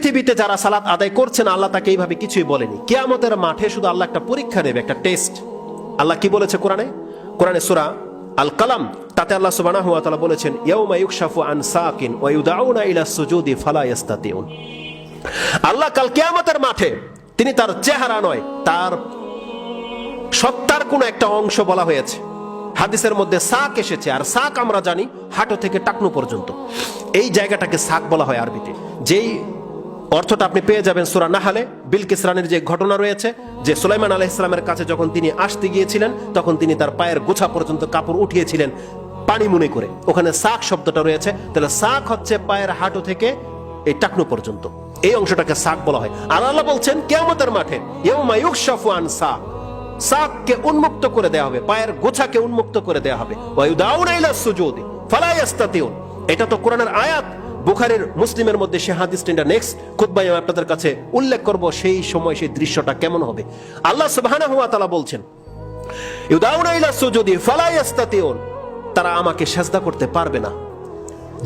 পৃথিবীতে যারা সালাত আদায় করছেন আল্লাহ তাকে এইভাবে কিছুই বলেনি। কিয়ামতের মাঠে শুধু আল্লাহ একটা পরীক্ষা নেবে, একটা টেস্ট। আল্লাহ কি বলেছে কোরআনে সূরা আল কালাম, তাতে আল্লাহ সুবহানাহু ওয়া তাআলা বলেছেন, ইয়াউমা ইউকশাফু আন সাকিন ওয়া ইউদাউনা ইলা সুজুদি ফালা ইস্তাতিউন। আল্লাহ কাল কিয়ামতের মাঠে তিনি তার চেহারা নয়, তার সত্তার কোন একটা অংশ বলা হয়েছে। হাদিসের মধ্যে সাক এসেছে, আর সাক আমরা জানি হাঁটু থেকে টাকনু পর্যন্ত, এই জায়গাটাকে সাক বলা হয় আরবিতে। যেই অর্থটা আপনি পেয়ে যাবেন সূরা নাহলে, বিলকিস রানীর যে ঘটনা রয়েছে, যে সুলাইমান আলাইহিস সালামের কাছে যখন তিনি আসতে গিয়েছিলেন তখন তিনি তার পায়ের গোছা পর্যন্ত কাপড় উঠিয়েছিলেন পানি মনে করে, ওখানে সাক শব্দটা রয়েছে। তাহলে সাক হচ্ছে পায়ের হাঁটু থেকে এই টাকনু পর্যন্ত, এই অংশটাকে সাক বলা হয়। আর আল্লাহ বলছেন কিয়ামতের মাঠে ইয়াউমা ইউকশাফু আন সাক, সাককে উন্মুক্ত করে দেওয়া হবে, পায়ের গোছাকে উন্মুক্ত করে দেওয়া হবে। ওয়া ইউদাউনা ইলা সুজুদি ফালা ইস্তাতিউন। এটা তো কোরআনের আয়াত। বুখারীর মুসলিমের মধ্যে সে হাদিসটা নেক্সট খুতবায় আমি আপনাদের কাছে উল্লেখ করব, সেই সময় সেই দৃশ্যটা কেমন হবে। আল্লাহ সুবহানাহু ওয়া তাআলা বলছেন, ইউদাউনা ইলা সুজুদি ফালা ইস্তাতিউন, তারা আমাকে সিজদা করতে পারবে না।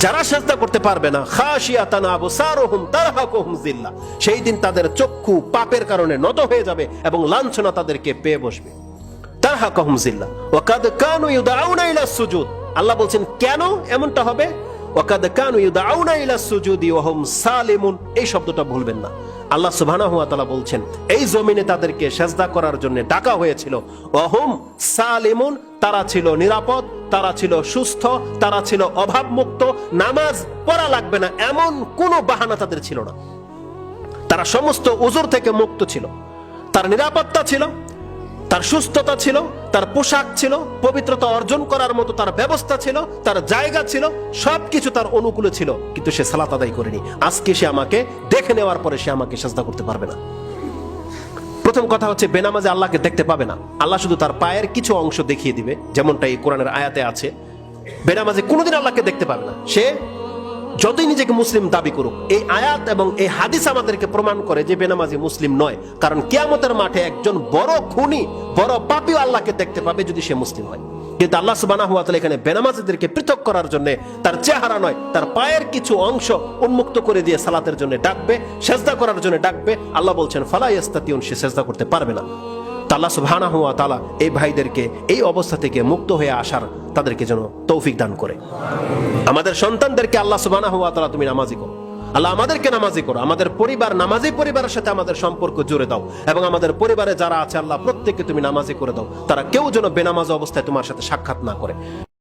যারা সিজদা করতে পারবে না, খাশিয়াতান আবসারুহুম তারহাকুহুম যিল্লাহ, সেই দিন তাদের চক্ষু পাপের কারণে নত হয়ে যাবে এবং লাঞ্ছনা তাদেরকে পেয়ে বসবে। তারহাকুহুম যিল্লাহ ওয়া কাদ কানু ইউদাউনা ইলা সুজুদ। আল্লাহ বলছেন কেন এমনটা হবে, ওয়া কাদ কানু ইউদাউনা ইলা সুজুদি ওয়া হুম সালিমুন, এই শব্দটা ভুলবেন না। আল্লাহ সুবহানাহু ওয়া তাআলা বলছেন এই জমিনে তাদেরকে সিজদা করার জন্য ডাকা হয়েছিল, ওয়া হুম সালিমুন, তারা ছিল নিরাপদ, তারা ছিল সুস্থ, তারা ছিল অভাবমুক্ত, নামাজ পড়া লাগবে না এমন কোনো বাহানা তাদের ছিল না। তারা সমস্ত উযর থেকে মুক্ত ছিল, তার নিরাপত্তা ছিল, তার সুস্থতা ছিল, তার পোশাক ছিল, পবিত্রতা অর্জন করার মতো তার ব্যবস্থা ছিল, তার জায়গা ছিল, সবকিছু তার অনুকূলে ছিল, কিন্তু সে সালাত আদায় করেনি। আজকে সে আমাকে দেখে নেওয়ার পরে সে আমাকে সিজদা করতে পারবে না। প্রথম কথা হচ্ছে বেনামাজে আল্লাহকে দেখতে পাবে না, আল্লাহ শুধু তার পায়ের কিছু অংশ দেখিয়ে দিবে, যেমনটা এই কোরআনের আয়াতে আছে। বেনামাজে কোনোদিন আল্লাহকে দেখতে পাবে না, সে যতই নিজেকে মুসলিম দাবি করুক। এই আয়াত এবং এই হাদিস আমাদেরকে প্রমাণ করে যে বেনামাজি মুসলিম নয়, কারণ কিয়ামতের মাঠে একজন বড় খুনি, বড় পাপী আল্লাহকে দেখতে পাবে যদি সে মুসলিম হয়। কিন্তু আল্লাহ সুবহানাহু ওয়া তাআলা এখানে বেনামাজিদেরকে পৃথক করার জন্য তার চেহারা নয়, তার পায়ের কিছু অংশ উন্মুক্ত করে দিয়ে সালাতের জন্য ডাকবে, সিজদা করার জন্য ডাকবে। আল্লাহ বলছেন ফালা ইস্তাতিউন, সে সিজদা করতে পারবে না। আল্লাহ সুবহানাহু ওয়া তাআলা এই ভাইদেরকে এই অবস্থা থেকে মুক্ত হয়ে আসার তাদেরকে যেন তৌফিক দান করে। আমাদের সন্তানদেরকে আল্লাহ সুবহানাহু ওয়া তাআলা তুমি নামাজি করো, আল্লাহ আমাদেরকে নামাজি করো, আমাদের পরিবার নামাজি পরিবারের সাথে আমাদের সম্পর্ক জুড়ে দাও, এবং আমাদের পরিবারে যারা আছে আল্লাহ প্রত্যেককে তুমি নামাজি করে দাও, তারা কেউ যেন বেনামাজ অবস্থায় তোমার সাথে সাক্ষাৎ না করে।